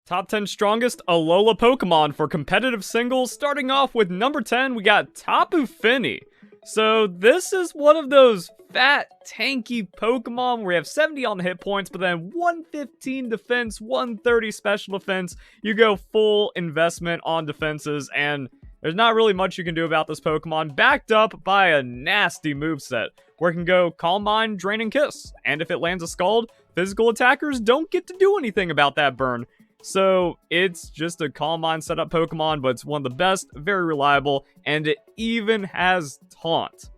Top 10 strongest Alola Pokemon for competitive singles. Starting off with number 10, we got Tapu Fini. So this is one of those fat, tanky Pokemon where you have 70 on the hit points, but then 115 defense, 130 special defense. You go full investment on defenses, and there's not really much you can do about this Pokemon, backed up by a nasty moveset, where it can go Calm Mind, Drain, and Kiss. And if it lands a Scald, physical attackers don't get to do anything about that burn. So it's just a Calm Mind setup Pokemon, but it's one of the best, very reliable, and it even has Taunt.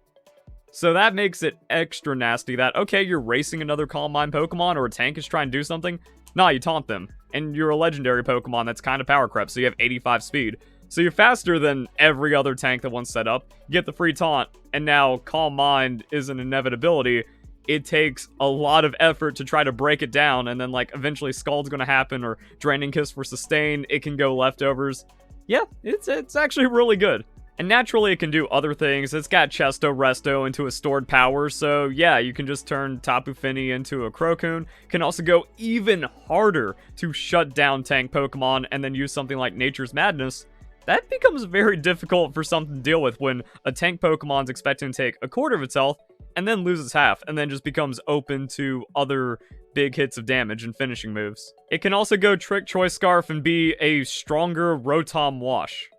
So that makes it extra nasty that, okay, you're racing another Calm Mind Pokemon, or a tank is trying to do something. Nah, you taunt them. And you're a legendary Pokemon that's kind of power crept, so you have 85 speed. So you're faster than every other tank that once set up. You get the free taunt, and now Calm Mind is an inevitability. It takes a lot of effort to try to break it down, and then, like, eventually Scald's gonna happen, or Draining Kiss for sustain. It can go leftovers. Yeah, it's actually really good. And naturally, it can do other things. It's got Chesto Resto into a stored power, so yeah, you can just turn Tapu Fini into a Crocoon. Can also go even harder to shut down tank Pokemon, and then use something like Nature's Madness. That becomes very difficult for something to deal with when a tank Pokemon's expecting to take a quarter of its health, and then loses half, and then just becomes open to other big hits of damage and finishing moves. It can also go Trick Choice Scarf and be a stronger Rotom Wash.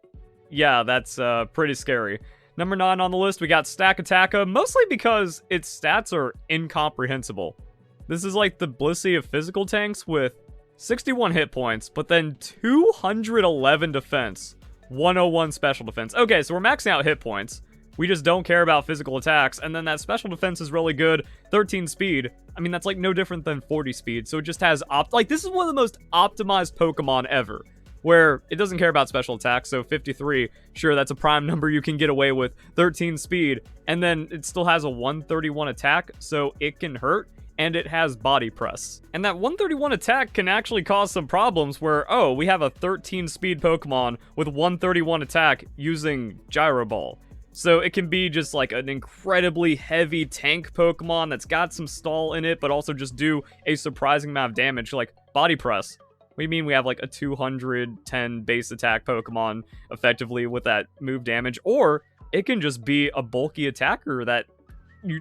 Yeah, that's pretty scary. Number 9 on the list, we got Stakataka, mostly because its stats are incomprehensible. This is like the Blissey of physical tanks with 61 hit points, but then 211 defense, 101 special defense. Okay, so we're maxing out hit points. We just don't care about physical attacks, and then that special defense is really good. 13 speed. I mean, that's like no different than 40 speed, so it just has like, this is one of the most optimized Pokemon ever, where it doesn't care about special attacks, so 53, sure, that's a prime number you can get away with. 13 speed, and then it still has a 131 attack, so it can hurt, and it has body press. And that 131 attack can actually cause some problems where, oh, we have a 13 speed Pokemon with 131 attack using Gyro Ball. So it can be just like an incredibly heavy tank Pokemon that's got some stall in it, but also just do a surprising amount of damage, like Body Press. What do you mean we have like a 210 base attack Pokemon effectively with that move damage? Or it can just be a bulky attacker that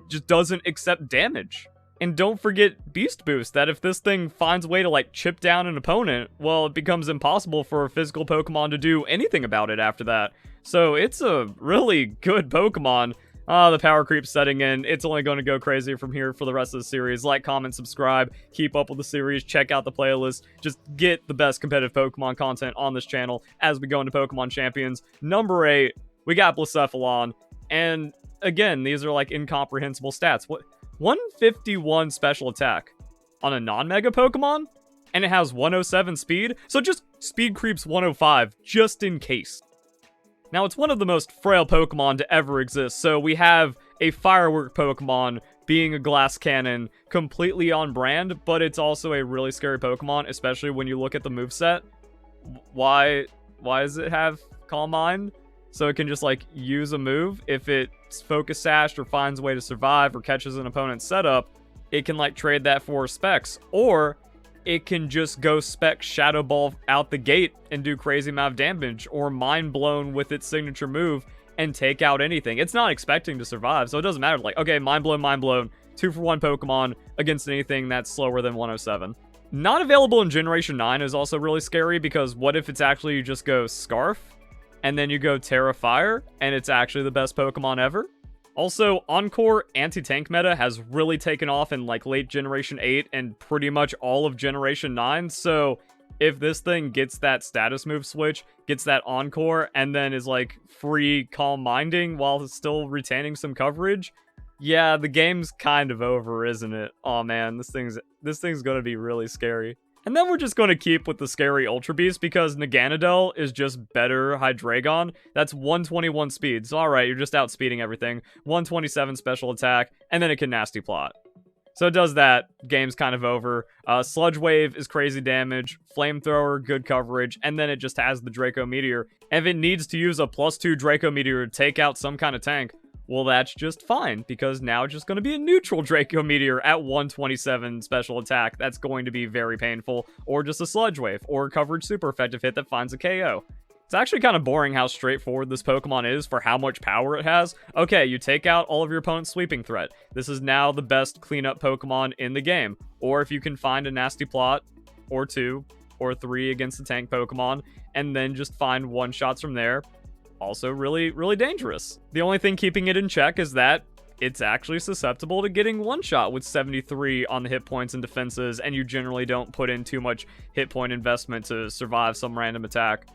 just doesn't accept damage. And don't forget Beast Boost, that if this thing finds a way to like chip down an opponent, well, it becomes impossible for a physical Pokemon to do anything about it after that. So it's a really good Pokemon. The power creep's setting in. It's only going to go crazy from here for the rest of the series. Like, comment, subscribe, keep up with the series, check out the playlist. Just get the best competitive Pokemon content on this channel as we go into Pokemon Champions. Number 8, we got Blacephalon. And again, these are like incomprehensible stats. What? 151 special attack on a non-mega Pokemon? And it has 107 speed? So just speed creeps 105, just in case. Now, it's one of the most frail Pokemon to ever exist, so we have a firework Pokemon being a glass cannon, completely on brand, but it's also a really scary Pokemon, especially when you look at the moveset. Why does it have Calm Mind? So it can just, like, use a move. If it's Focus Sashed or finds a way to survive or catches an opponent's setup, it can, like, trade that for Specs. Or it can just go Spec Shadow Ball out the gate and do crazy amount of damage, or Mind Blown with its signature move and take out anything. It's not expecting to survive, so it doesn't matter. Like, okay, Mind Blown, 2-for-1 Pokemon against anything that's slower than 107. Not available in Generation 9 is also really scary, because what if it's actually you just go Scarf, and then you go Terra Fire, and it's actually the best Pokemon ever? Also, Encore anti-tank meta has really taken off in like late Generation 8 and pretty much all of Generation 9, so if this thing gets that status move switch, gets that Encore, and then is like free Calm Minding while still retaining some coverage, yeah, the game's kind of over, isn't it? Oh man, this thing's gonna be really scary. And then we're just going to keep with the scary Ultra Beast, because Naganadel is just better Hydreigon. That's 121 speed, so alright, you're just outspeeding everything. 127 special attack, and then it can Nasty Plot. So it does that, game's kind of over. Sludge Wave is crazy damage, Flamethrower, good coverage, and then it just has the Draco Meteor. And if it needs to use a +2 Draco Meteor to take out some kind of tank, Well, that's just fine, because now it's just going to be a neutral Draco Meteor at 127 special attack. That's going to be very painful, or just a Sludge Wave, or a coverage super effective hit that finds a KO. It's actually kind of boring how straightforward this Pokemon is for how much power it has. Okay, you take out all of your opponent's sweeping threat. This is now the best cleanup Pokemon in the game. Or if you can find a nasty plot, or 2, or 3 against the tank Pokemon, and then just find one-shots from there. Also really, really dangerous. The only thing keeping it in check is that it's actually susceptible to getting one-shot with 73 on the hit points and defenses, and you generally don't put in too much hit point investment to survive some random attack.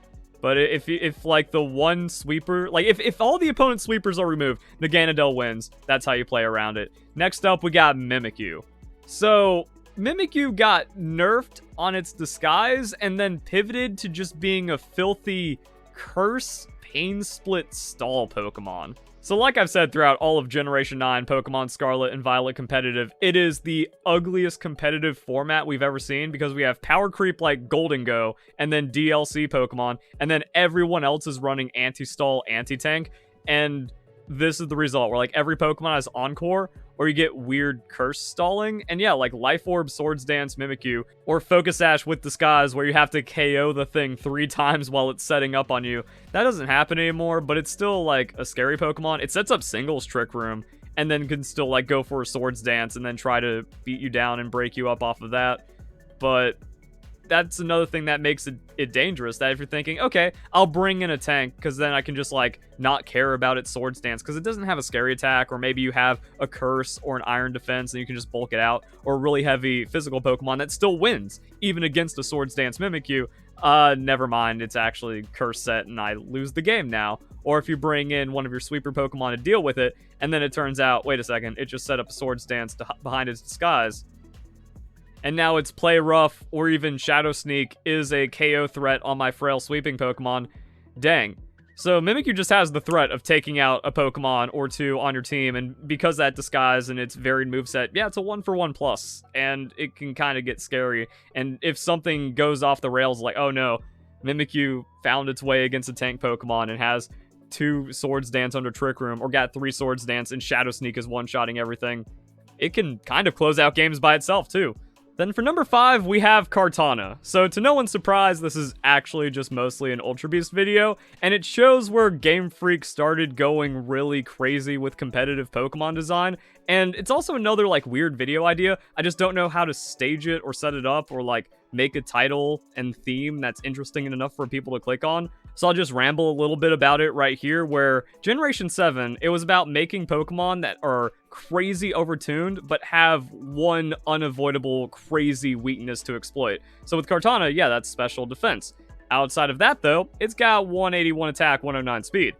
But if like the one sweeper, like if all the opponent's sweepers are removed, Naganadel wins. That's how you play around it. Next up, we got Mimikyu. So Mimikyu got nerfed on its disguise and then pivoted to just being a filthy curse pain split stall Pokemon. So like I've said throughout all of Generation 9 Pokemon Scarlet and Violet competitive, it is the ugliest competitive format we've ever seen, because we have power creep like Golden Go, and then DLC Pokemon, and then everyone else is running anti-stall, anti-tank, and this is the result, where like every Pokemon has Encore, or you get weird curse stalling, and yeah, like Life Orb, Swords Dance, Mimikyu, or Focus Sash with Disguise, where you have to KO the thing 3 times while it's setting up on you. That doesn't happen anymore, but it's still like a scary Pokemon. It sets up singles Trick Room, and then can still like go for a Swords Dance, and then try to beat you down and break you up off of that. But that's another thing that makes it dangerous, that if you're thinking, okay, I'll bring in a tank, because then I can just, like, not care about its Swords Dance, because it doesn't have a scary attack, or maybe you have a Curse or an Iron Defense, and you can just bulk it out, or a really heavy physical Pokemon that still wins, even against a Swords Dance Mimikyu. Never mind, it's actually Curse set, and I lose the game now. Or if you bring in one of your sweeper Pokemon to deal with it, and then it turns out, wait a second, it just set up a Swords Dance behind its disguise, and now its Play Rough or even Shadow Sneak is a KO threat on my frail sweeping Pokemon. Dang. So Mimikyu just has the threat of taking out a Pokemon or 2 on your team, and because that disguise and its varied moveset, yeah, it's a 1-for-1 plus, and it can kind of get scary. And if something goes off the rails, like, oh no, Mimikyu found its way against a tank Pokemon and has 2 Swords Dance under Trick Room, or got 3 Swords Dance and Shadow Sneak is one-shotting everything, it can kind of close out games by itself too. Then for number 5, we have Kartana. So to no one's surprise, this is actually just mostly an Ultra Beast video, and it shows where Game Freak started going really crazy with competitive Pokemon design, and it's also another like weird video idea. I just don't know how to stage it or set it up, or like make a title and theme that's interesting enough for people to click on. So I'll just ramble a little bit about it right here, where Generation 7, it was about making Pokemon that are crazy overtuned, but have one unavoidable crazy weakness to exploit. So with Kartana, yeah, that's special defense. Outside of that, though, it's got 181 attack, 109 speed.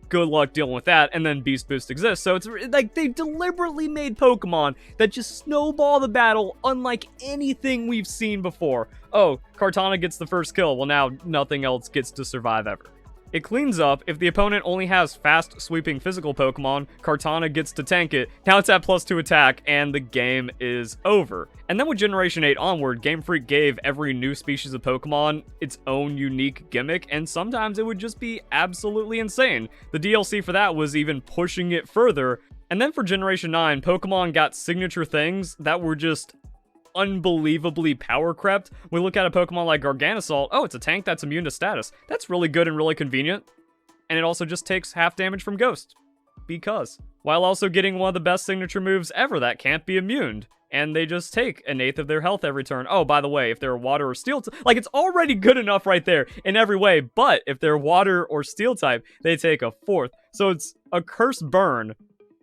Good luck dealing with that, and then Beast Boost exists. So it's like they deliberately made Pokemon that just snowball the battle unlike anything we've seen before. Oh, Kartana gets the first kill. Well, now nothing else gets to survive ever. It cleans up. If the opponent only has fast sweeping physical Pokemon, Kartana gets to tank it. Now it's at +2 attack, and the game is over. And then with Generation 8 onward, Game Freak gave every new species of Pokemon its own unique gimmick, and sometimes it would just be absolutely insane. The DLC for that was even pushing it further. And then for Generation 9, Pokemon got signature things that were just unbelievably power crept. We look at a Pokemon like Garganasalt. Oh, it's a tank that's immune to status. That's really good and really convenient. And it also just takes half damage from Ghost. Because. While also getting one of the best signature moves ever that can't be immuned. And they just take 1/8 of their health every turn. Oh, by the way, if they're water or steel, like, it's already good enough right there in every way. But if they're water or steel type, they take 1/4. So it's a curse burn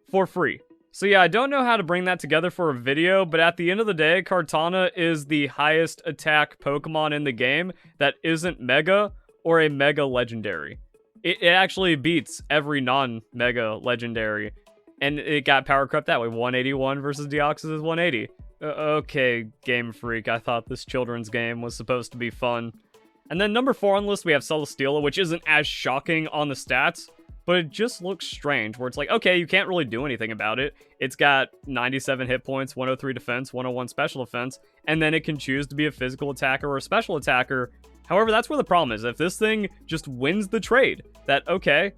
for free. So yeah, I don't know how to bring that together for a video, but at the end of the day, Kartana is the highest attack Pokemon in the game that isn't Mega or a Mega Legendary. It actually beats every non-Mega Legendary, and it got power crept that way. 181 versus Deoxys' 180. Okay, Game Freak, I thought this children's game was supposed to be fun. And then number 4 on the list, we have Celesteela, which isn't as shocking on the stats, but it just looks strange, where it's like, okay, you can't really do anything about it. It's got 97 hit points, 103 defense, 101 special defense, and then it can choose to be a physical attacker or a special attacker. However, that's where the problem is. If this thing just wins the trade, that, okay,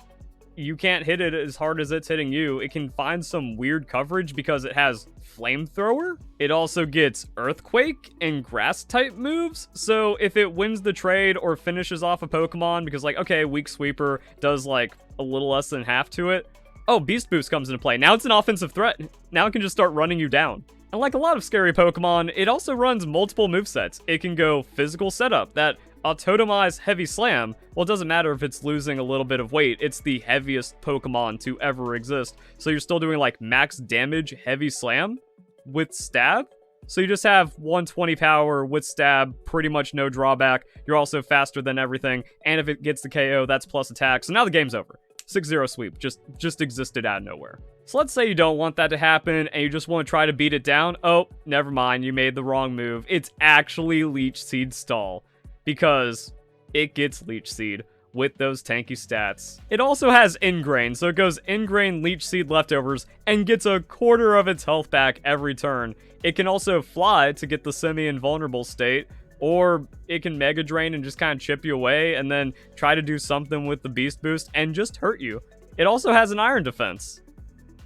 you can't hit it as hard as it's hitting you. It can find some weird coverage because it has Flamethrower. It also gets Earthquake and Grass type moves. So if it wins the trade or finishes off a Pokemon, because like, okay, Weak Sweeper does like a little less than half to it. Oh, Beast Boost comes into play. Now it's an offensive threat. Now it can just start running you down. And like a lot of scary Pokemon, it also runs multiple movesets. It can go Physical Setup, that Totemize Heavy Slam. Well, it doesn't matter if it's losing a little bit of weight. It's the heaviest Pokemon to ever exist. So you're still doing like max damage Heavy Slam with Stab. So you just have 120 power with Stab, pretty much no drawback. You're also faster than everything. And if it gets the KO, that's plus attack. So now the game's over. 6-0 sweep, just existed out of nowhere. So let's say you don't want that to happen and you just want to try to beat it down. Oh, never mind, you made the wrong move. It's actually Leech Seed Stall, because it gets Leech Seed with those tanky stats. It also has Ingrain, so it goes Ingrain, Leech Seed leftovers, and gets a quarter of its health back every turn. It can also fly to get the semi-invulnerable state, or it can Mega Drain and just kind of chip you away and then try to do something with the Beast Boost and just hurt you. It also has an Iron Defense.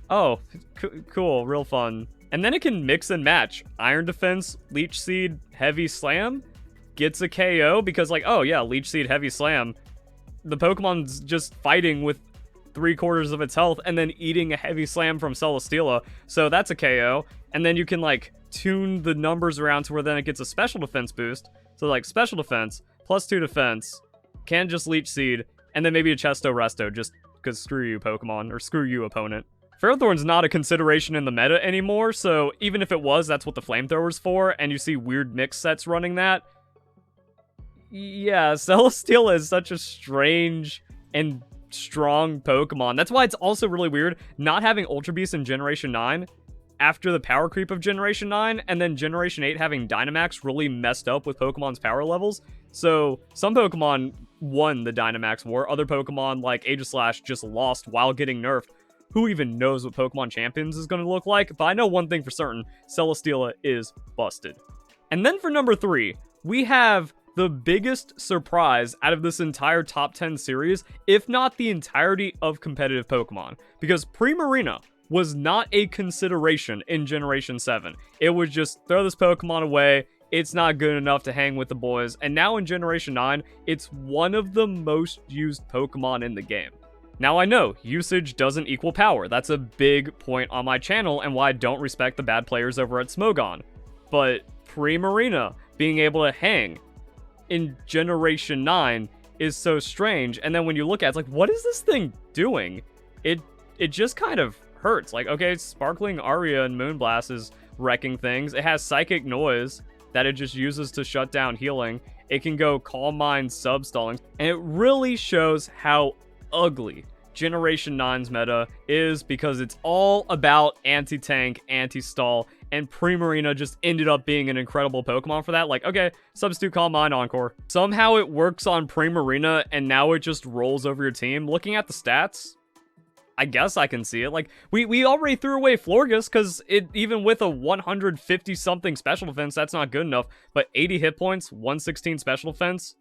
Oh, cool, real fun. And then it can mix and match. Iron Defense, Leech Seed, Heavy Slam, gets a KO because like, oh yeah, Leech Seed, Heavy Slam. The Pokemon's just fighting with 3/4 of its health and then eating a Heavy Slam from Celesteela. So that's a KO. And then you can like tune the numbers around to where then it gets a special defense boost. So like special defense, +2 defense, can just Leech Seed, and then maybe a Chesto Resto just because screw you Pokemon, or screw you opponent. Ferrothorn's not a consideration in the meta anymore, so even if it was, that's what the Flamethrower's for, and you see weird mix sets running that. Yeah, Celesteela is such a strange and strong Pokemon. That's why it's also really weird not having Ultra Beast in Generation 9 after the power creep of Generation 9, and then Generation 8 having Dynamax really messed up with Pokemon's power levels. So some Pokemon won the Dynamax war, other Pokemon like Aegislash just lost while getting nerfed. Who even knows what Pokemon Champions is going to look like? But I know one thing for certain, Celesteela is busted. And then for number 3, we have the biggest surprise out of this entire top 10 series, if not the entirety of competitive Pokemon, because Primarina was not a consideration in Generation 7. It was just throw this Pokemon away, it's not good enough to hang with the boys, and now in Generation 9, it's one of the most used Pokemon in the game. Now I know, usage doesn't equal power, that's a big point on my channel and why I don't respect the bad players over at Smogon, but Primarina being able to hang in Generation 9 is so strange, and then when you look at it, it's like, what is this thing doing? It just kind of hurts. Like, okay, Sparkling Aria and Moonblast is wrecking things. It has Psychic Noise that it just uses to shut down healing. It can go Calm Mind sub-stalling, and it really shows how ugly Generation 9's meta is because it's all about anti-tank, anti-stall, and Primarina just ended up being an incredible Pokemon for that. Like, okay, substitute Calm Mind, Encore. Somehow it works on Primarina, and now it just rolls over your team. Looking at the stats, I guess I can see it. Like, we already threw away Florges because it, even with a 150-something special defense, that's not good enough. But 80 hit points, 116 special defense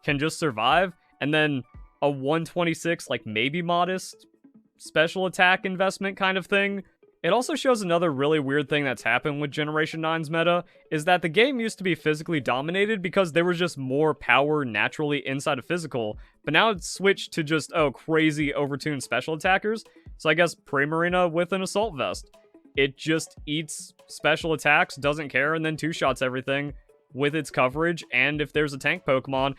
can just survive. And then a 126, like, maybe modest special attack investment kind of thing. It also shows another really weird thing that's happened with Generation 9's meta, is that the game used to be physically dominated because there was just more power naturally inside of physical, but now it's switched to just, oh, crazy overtuned special attackers. So I guess Primarina with an Assault Vest. It just eats special attacks, doesn't care, and then two-shots everything with its coverage, and if there's a tank Pokemon,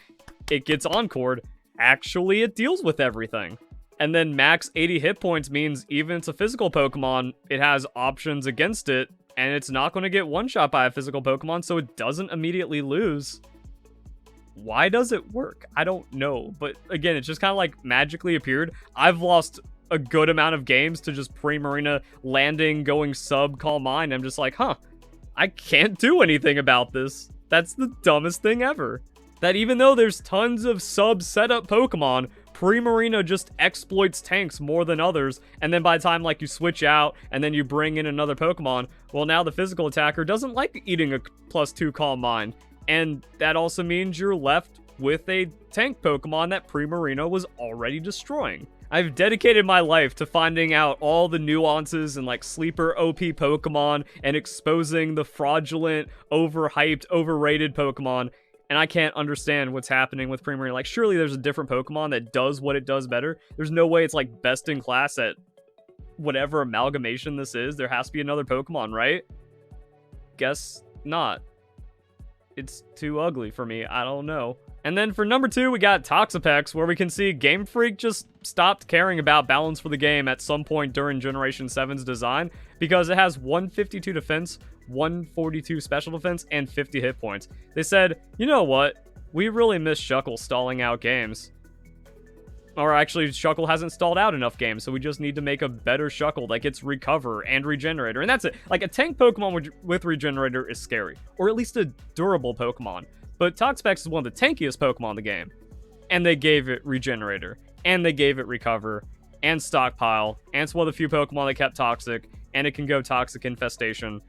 it gets Encored. Actually, it deals with everything. And then max 80 hit points means even if it's a physical Pokemon, it has options against it, and it's not going to get one-shot by a physical Pokemon, so it doesn't immediately lose. Why does it work? I don't know, but again, it's just kind of like magically appeared. I've lost a good amount of games to just Primarina landing, going sub, Calm Mind. I'm just like, huh, I can't do anything about this. That's the dumbest thing ever. That even though there's tons of sub setup Pokemon, Primarina just exploits tanks more than others, and then by the time like you switch out and then you bring in another Pokemon, well, now the physical attacker doesn't like eating a +2 Calm Mind, and that also means you're left with a tank Pokemon that Primarina was already destroying. I've dedicated my life to finding out all the nuances in like sleeper OP Pokemon and exposing the fraudulent, overhyped, overrated Pokemon, and I can't understand what's happening with Primarina. Like, surely there's a different Pokemon that does what it does better. There's no way it's like best in class at whatever amalgamation this is. There has to be another Pokemon, right? Guess not. It's too ugly for me. I don't know. And then for number 2, we got Toxapex, where we can see Game Freak just stopped caring about balance for the game at some point during Generation 7's design, because it has 152 defense, 142 special defense, and 50 hit points. They said, you know what? We really miss Shuckle stalling out games. Or actually, Shuckle hasn't stalled out enough games, so we just need to make a better Shuckle that gets Recover and Regenerator. And that's it. Like, a tank Pokemon with Regenerator is scary. Or at least a durable Pokemon. But Toxapex is one of the tankiest Pokemon in the game. And they gave it Regenerator. And they gave it Recover. And Stockpile. And it's one of the few Pokemon that kept Toxic. And it can go Toxic Infestation.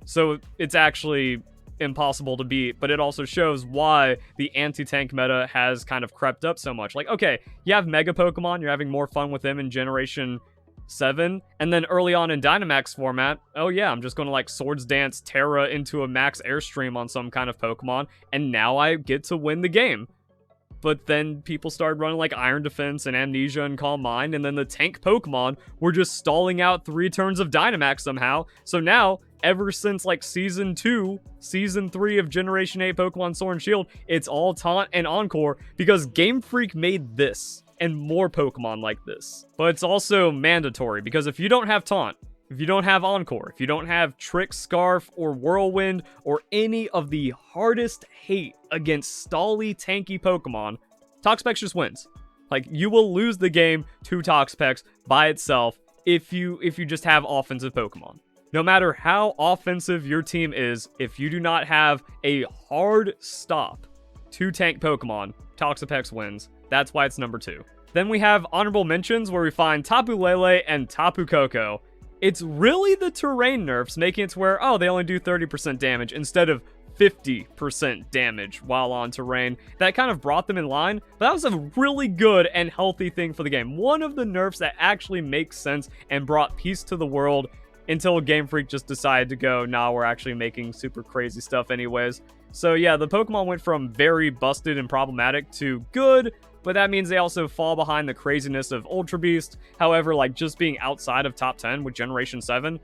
So it's actually impossible to beat, but it also shows why the anti-tank meta has kind of crept up so much. Like, okay, you have Mega Pokemon, you're having more fun with them in Generation 7, and then early on in Dynamax format, oh yeah, I'm just going to like Swords Dance Terra into a max Airstream on some kind of Pokemon, and now I get to win the game. But then people started running like Iron Defense and Amnesia and Calm Mind, and then the tank Pokemon were just stalling out 3 turns of Dynamax somehow. So now, ever since like Season 2, Season 3 of Generation 8 Pokemon Sword and Shield, it's all Taunt and Encore because Game Freak made this and more Pokemon like this. But it's also mandatory because if you don't have Taunt, if you don't have Encore, if you don't have Trick, Scarf, or Whirlwind, or any of the hardest hate against stally, tanky Pokemon, Toxapex just wins. Like, you will lose the game to Toxapex by itself if you just have offensive Pokemon. No matter how offensive your team is, if you do not have a hard stop to tank Pokemon, Toxapex wins. That's why it's number 2. Then we have honorable mentions where we find Tapu Lele and Tapu Koko. It's really the terrain nerfs making it to where, oh, they only do 30% damage instead of 50% damage while on terrain. That kind of brought them in line, but that was a really good and healthy thing for the game. One of the nerfs that actually makes sense and brought peace to the world until Game Freak just decided to go, nah, we're actually making super crazy stuff anyways. So yeah, the Pokemon went from very busted and problematic to good, but that means they also fall behind the craziness of Ultra Beast. However, like, just being outside of top 10 with Generation 7,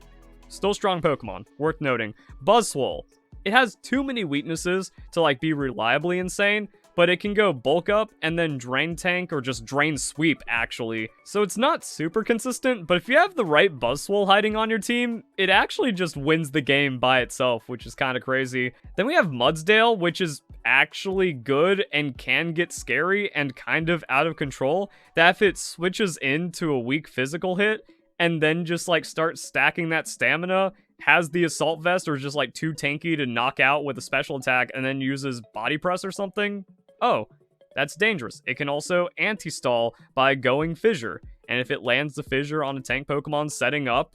still strong Pokemon, worth noting. Buzzwole. It has too many weaknesses to, like, be reliably insane, but it can go Bulk Up and then Drain Tank or just Drain Sweep, actually. So it's not super consistent, but if you have the right Buzzwole hiding on your team, it actually just wins the game by itself, which is kind of crazy. Then we have Mudsdale, which is actually good and can get scary and kind of out of control, that if it switches into a weak physical hit and then just like starts stacking that stamina, has the Assault Vest or is just like too tanky to knock out with a special attack and then uses Body Press or something, oh, that's dangerous. It can also anti-stall by going Fissure, and if it lands the Fissure on a tank Pokemon setting up,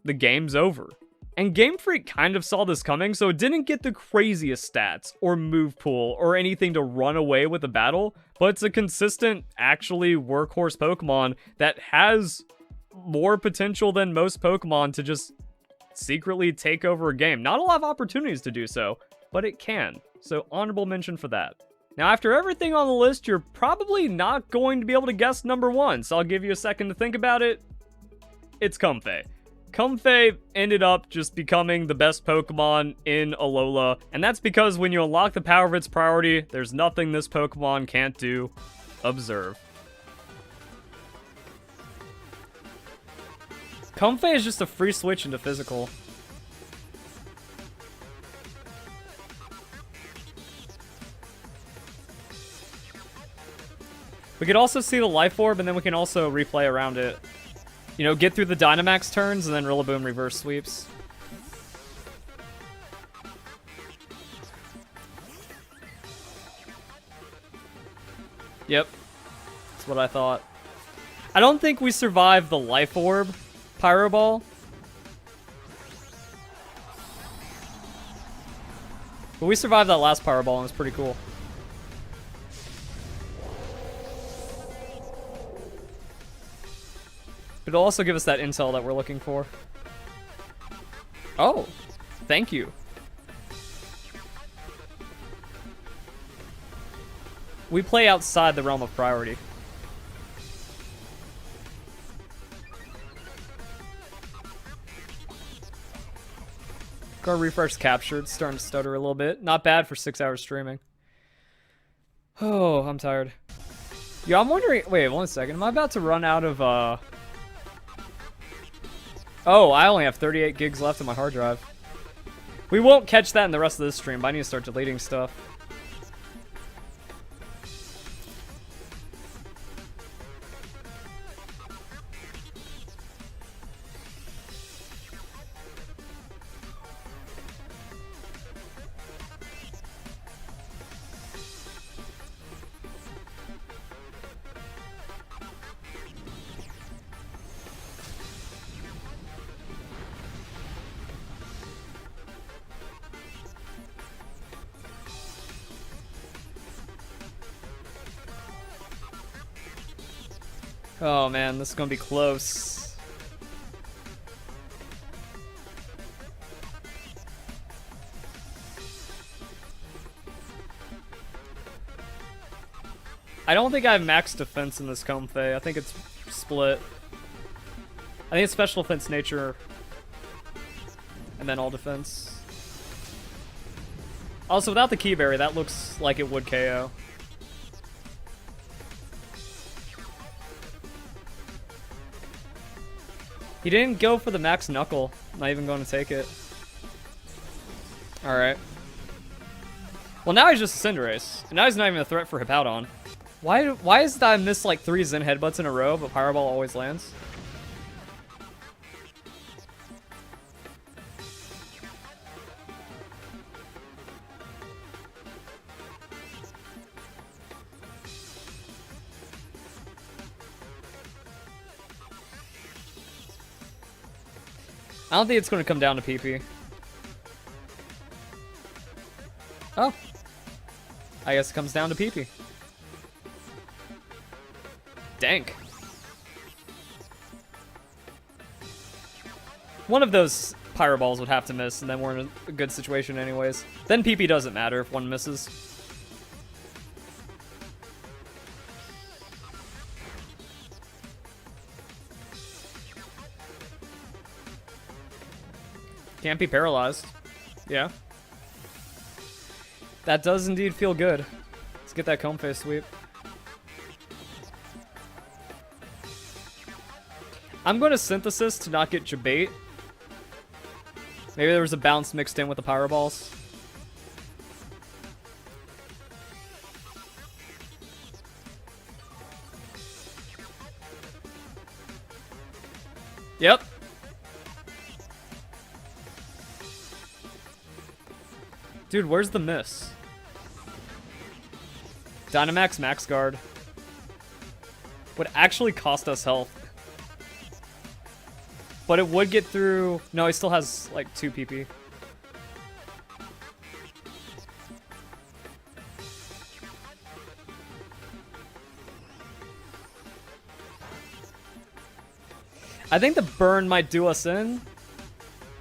the game's over. And Game Freak kind of saw this coming, so it didn't get the craziest stats, or move pool, or anything to run away with a battle, but it's a consistent, actually workhorse Pokemon that has more potential than most Pokemon to just secretly take over a game. Not a lot of opportunities to do so, but it can. So honorable mention for that. Now, after everything on the list, you're probably not going to be able to guess number 1, so I'll give you a second to think about it. It's Comfey. Comfey ended up just becoming the best Pokemon in Alola, and that's because when you unlock the power of its priority, there's nothing this Pokemon can't do. Observe. Comfey is just a free switch into physical. We could also see the Life Orb, and then we can also replay around it. You know, get through the Dynamax turns, and then Rillaboom reverse sweeps. Yep. That's what I thought. I don't think we survived the Life Orb Pyro Ball. But we survived that last Pyro Ball, and it was pretty cool. But it'll also give us that intel that we're looking for. Oh, thank you. We play outside the realm of priority. Guard refresh captured. Starting to stutter a little bit. Not bad for 6 hours streaming. Oh, I'm tired. Yeah, I'm wondering... Wait, 1 second. Am I about to run out of, Oh, I only have 38 gigs left in my hard drive. We won't catch that in the rest of this stream, but I need to start deleting stuff. Oh man, this is gonna be close. I don't think I have max defense in this Comfey. I think it's split. I think it's special defense nature and then all defense. Also, without the Keyberry, that looks like it would KO. He didn't go for the max knuckle. Not even going to take it. Alright. Well, now he's just a Cinderace. And now he's not even a threat for Hippowdon. Why is that I missed like 3 Zen headbutts in a row, but Pyro Ball always lands? I don't think it's going to come down to PP. Oh. I guess it comes down to PP. Dank. One of those Pyro Balls would have to miss, and then we're in a good situation anyways. Then PP doesn't matter if one misses. Can't be paralyzed. Yeah. That does indeed feel good. Let's get that Comfey sweep. I'm going to Synthesis to not get Jabate. Maybe there was a bounce mixed in with the Pyro Balls. Yep. Dude, where's the miss? Dynamax Max Guard would actually cost us health. But it would get through... No, he still has, like, 2 PP. I think the burn might do us in.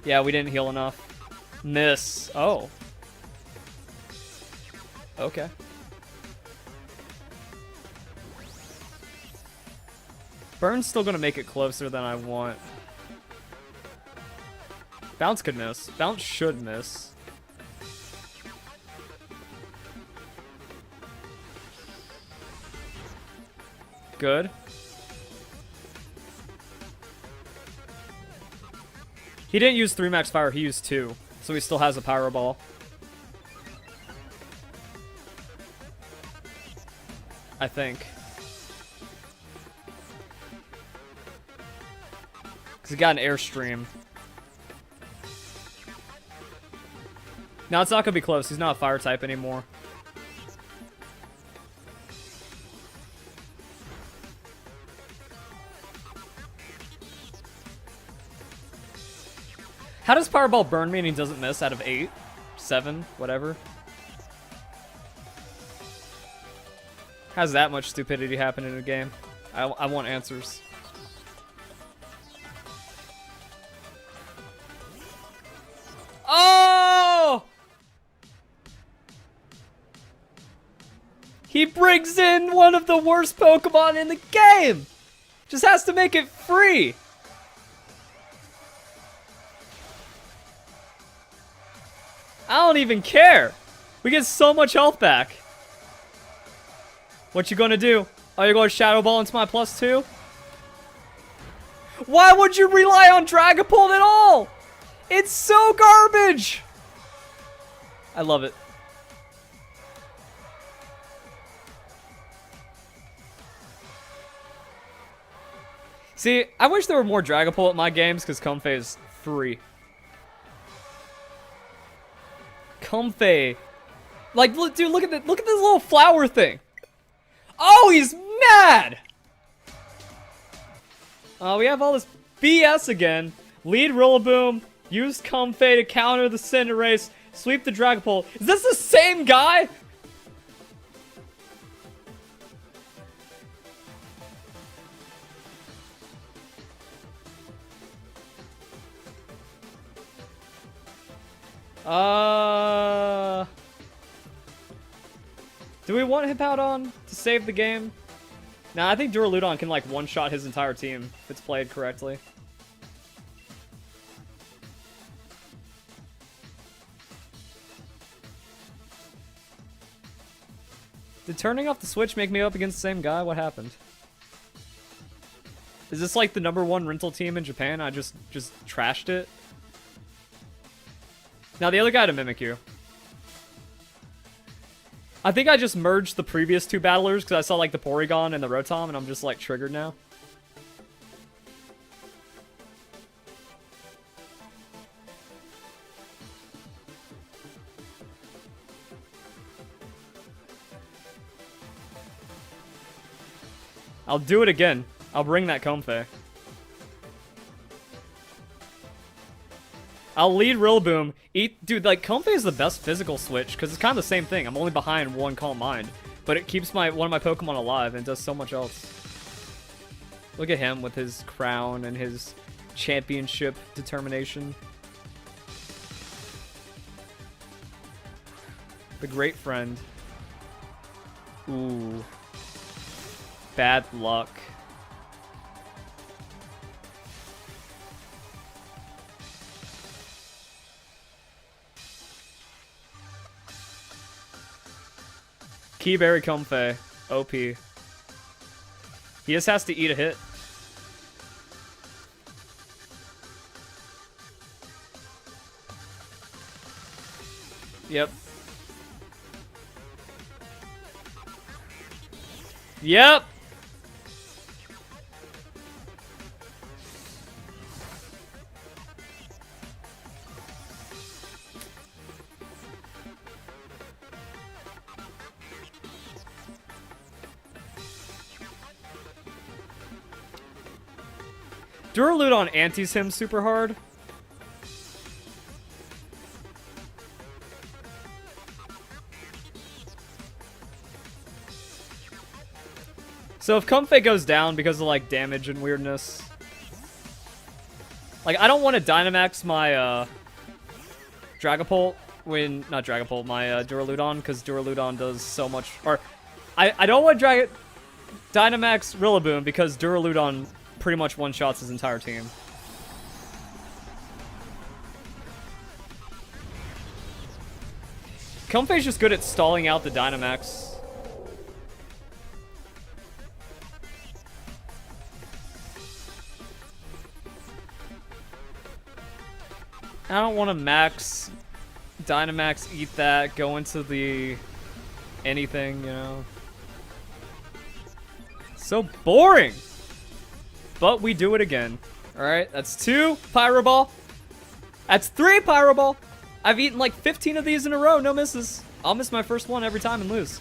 Yeah, we didn't heal enough. Miss. Oh. Okay. Burn's still gonna make it closer than I want. Bounce could miss. Bounce should miss. Good. He didn't use 3 max fire, he used 2. So he still has a Pyro Ball. I think. Because he got an Airstream. No, it's not going to be close. He's not a fire type anymore. How does Powerball burn me and he doesn't miss out of 8? 7? Whatever. How's that much stupidity happen in a game? I want answers. He brings in one of the worst Pokemon in the game. Just has to make it free. I don't even care. We get so much health back. What you gonna do? Are you gonna Shadow Ball into my +2? Why would you rely on Dragapult at all? It's so garbage. I love it. See, I wish there were more Dragapult in my games because Comfey is free. Comfey. Like, look, dude, look at this little flower thing. Oh, he's mad! We have all this BS again. Lead Rillaboom, use Comfey to counter the Cinderace, sweep the Dragapult. Is this the same guy? Do we want Hippowdon to save the game? Nah, I think Duraludon can, like, one-shot his entire team if it's played correctly. Did turning off the Switch make me up against the same guy? What happened? Is this, like, the #1 rental team in Japan? I just trashed it? Now, the other guy to Mimikyu. I think I just merged the previous two battlers because I saw, like, the Porygon and the Rotom, and I'm just, like, triggered now. I'll do it again. I'll bring that Comfey. I'll lead Rillaboom. Dude, like, Comfey is the best physical switch, because it's kind of the same thing. I'm only behind one Calm Mind. But it keeps one of my Pokemon alive, and does so much else. Look at him with his crown and his championship determination. The great friend. Ooh. Bad luck. Keyberry Comfey. OP. He just has to eat a hit. Yep. Yep! Duraludon antis him super hard. So if Comfey goes down because of, like, damage and weirdness... Like, I don't want to Dynamax my, Dragapult when... Not Dragapult, my, Duraludon, because Duraludon does so much... Or, I don't want to Dynamax Rillaboom because Duraludon pretty much one-shots his entire team. Comfey's just good at stalling out the Dynamax. I don't want to max Dynamax, eat that, go into the anything, you know. So boring! But we do it again. Alright, that's 2 Pyro Ball. That's 3 Pyro Ball. I've eaten like 15 of these in a row, no misses. I'll miss my first one every time and lose.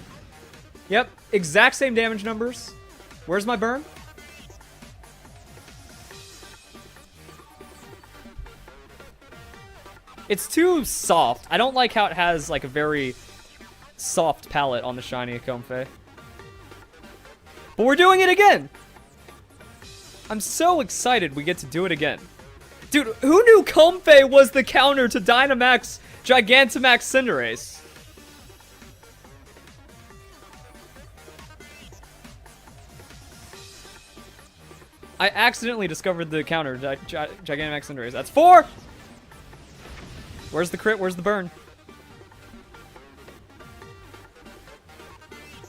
Yep, exact same damage numbers. Where's my burn? It's too soft. I don't like how it has like a very soft palette on the shiny Comfey. But we're doing it again! I'm so excited we get to do it again. Dude, who knew Comfey was the counter to Dynamax Gigantamax Cinderace? I accidentally discovered the counter. Gigantamax Cinderace. That's 4! Where's the crit? Where's the burn?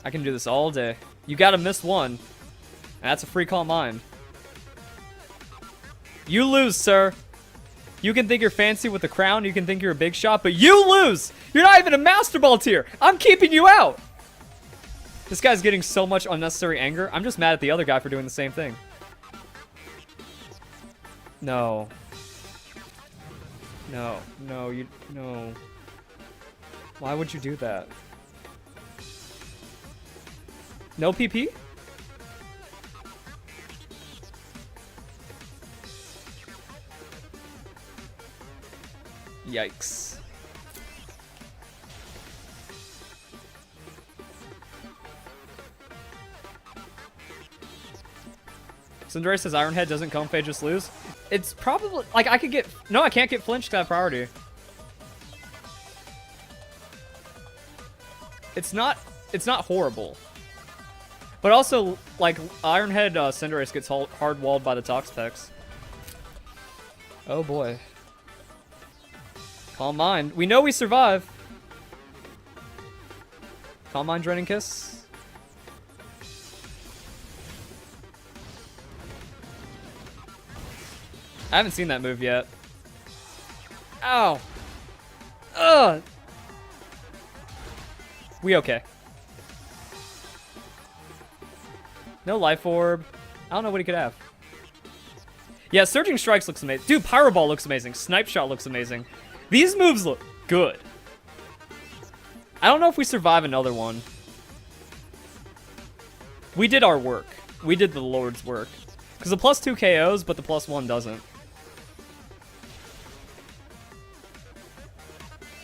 I can do this all day. You gotta miss one. That's a free Calm Mind. You lose, sir. You can think you're fancy with the crown. You can think you're a big shot, but you lose! You're not even a Master Ball tier! I'm keeping you out! This guy's getting so much unnecessary anger. I'm just mad at the other guy for doing the same thing. No. No. No, you... No. Why would you do that? No PP? Yikes. Cinderace says Iron Head doesn't Comfey just lose. It's probably like I could get no, I can't get flinched to have priority. It's not horrible. But also like Iron Head Cinderace gets hard walled by the Toxapex. Oh boy. Calm Mind. We know we survive. Calm Mind, Draining Kiss. I haven't seen that move yet. Ow. Ugh. We okay. No Life Orb. I don't know what he could have. Yeah, Surging Strikes looks amazing. Dude, Pyro Ball looks amazing. Snipe Shot looks amazing. These moves look good. I don't know if we survive another one. We did our work. We did the Lord's work. Because the +2 KOs, but the +1 doesn't.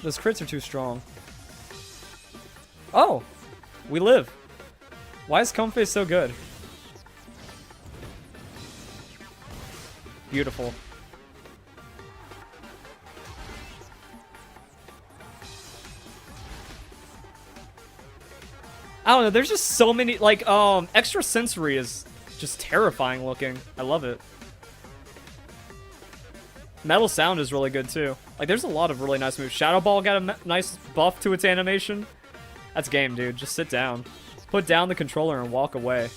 Those crits are too strong. Oh! We live. Why is Comfey so good? Beautiful. I don't know, there's just so many, like, Extra Sensory is just terrifying looking. I love it. Metal Sound is really good, too. Like, there's a lot of really nice moves. Shadow Ball got a nice buff to its animation. That's game, dude. Just sit down. Put down the controller and walk away.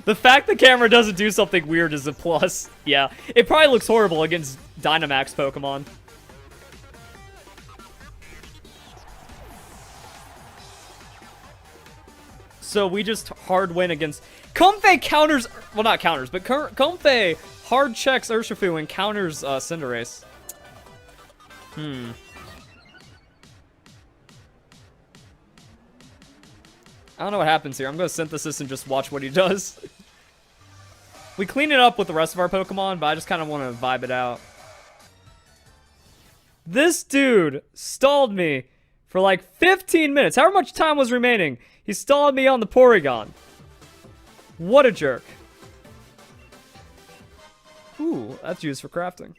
The fact the camera doesn't do something weird is a plus. Yeah, it probably looks horrible against Dynamax Pokemon. So we just hard win against... Comfey counters... Well, not counters, but Comfey hard checks Urshifu and counters Cinderace. I don't know what happens here. I'm going to Synthesis and just watch what he does. We clean it up with the rest of our Pokemon, but I just kind of want to vibe it out. This dude stalled me for like 15 minutes. However much time was remaining. He stalled me on the Porygon. What a jerk. Ooh, that's used for crafting.